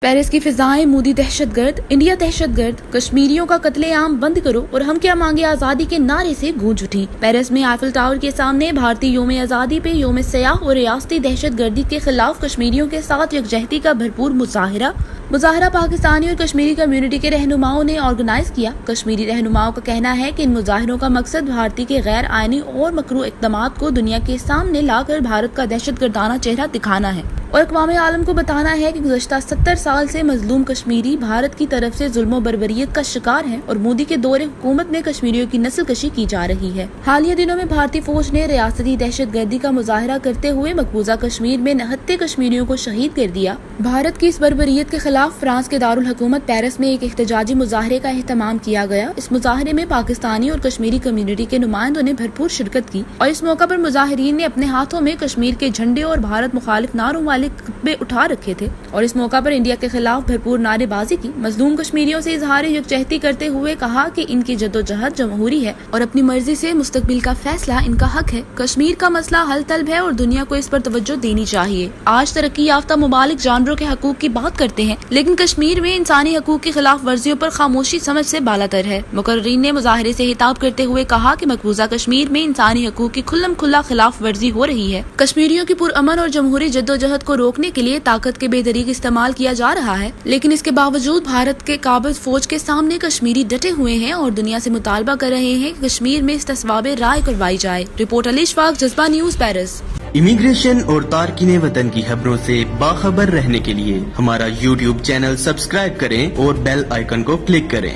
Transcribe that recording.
Paris کی فضائیں مودی دہشت گرد، انڈیا دہشت گرد، کشمیریوں کا قتل عام بند کرو اور ہم کیا مانگے آزادی کے نعرے سے گونج اٹھی۔ پیرس میں آئیفل ٹاور کے سامنے بھارتی یوم آزادی پہ یوم سیاح اور ریاستی دہشت گردی کے خلاف کشمیریوں کے ساتھ یکجہتی کا بھرپور مظاہرہ پاکستانی اور کشمیری کمیونٹی کے رہنماؤں نے آرگنائز کیا۔ کشمیری رہنماؤں کا کہنا ہے کہ ان مظاہروں کا مقصد بھارتی کے غیر آئینی اور مکروہ اقدامات کو دنیا کے سامنے لا کر بھارت کا دہشت گردانہ چہرہ دکھانا ہے اور اقوام عالم کو بتانا ہے کہ گزشتہ 70 سال سے مظلوم کشمیری بھارت کی طرف سے ظلم و بربریت کا شکار ہیں اور مودی کے دور حکومت میں کشمیریوں کی نسل کشی کی جا رہی ہے۔ حالیہ دنوں میں بھارتی فوج نے ریاستی دہشت گردی کا مظاہرہ کرتے ہوئے مقبوضہ کشمیر میں 69 کشمیریوں کو شہید کر دیا۔ بھارت کی اس بربریت کے خلاف فرانس کے دارالحکومت پیرس میں ایک احتجاجی مظاہرے کا اہتمام کیا گیا۔ اس مظاہرے میں پاکستانی اور کشمیری کمیونٹی کے نمائندوں نے بھرپور شرکت کی اور اس موقع پر مظاہرین نے اپنے ہاتھوں میں کشمیر کے جھنڈے اور بھارت مخالف نعروں والے خطبے اٹھا رکھے تھے اور اس موقع پر انڈیا کے خلاف بھرپور نعرے بازی کی۔ مظلوم کشمیریوں سے اظہار یکجہتی کرتے ہوئے کہا کہ ان کی جدوجہد جمہوری ہے اور اپنی مرضی سے مستقبل کا فیصلہ ان کا حق ہے۔ کشمیر کا مسئلہ حل طلب ہے اور دنیا کو اس پر توجہ دینی چاہیے۔ آج ترقی یافتہ ممالک جانوروں کے حقوق کی بات کرتے ہیں، لیکن کشمیر میں انسانی حقوق کی خلاف ورزیوں پر خاموشی سمجھ سے بالاتر ہے۔ مقررین نے مظاہرے سے خطاب کرتے ہوئے کہا کہ مقبوضہ کشمیر میں انسانی حقوق کی کھلم کھلا خلاف ورزی ہو رہی ہے۔ کشمیریوں کی پرامن اور جمہوری جدوجہد کو روکنے کے لیے طاقت کے بے دریغ استعمال کیا جا رہا ہے، لیکن اس کے باوجود بھارت کے قابض فوج کے سامنے کشمیری ڈٹے ہوئے ہیں اور دنیا سے مطالبہ کر رہے ہیں کہ کشمیر میں استصواب رائے کروائی جائے۔ رپورٹ علی اشفاق، جذبہ نیوز، پیرس۔ امیگریشن اور تارکین وطن کی خبروں سے باخبر رہنے کے لیے ہمارا YouTube چینل سبسکرائب کریں اور بیل آئیکن کو کلک کریں۔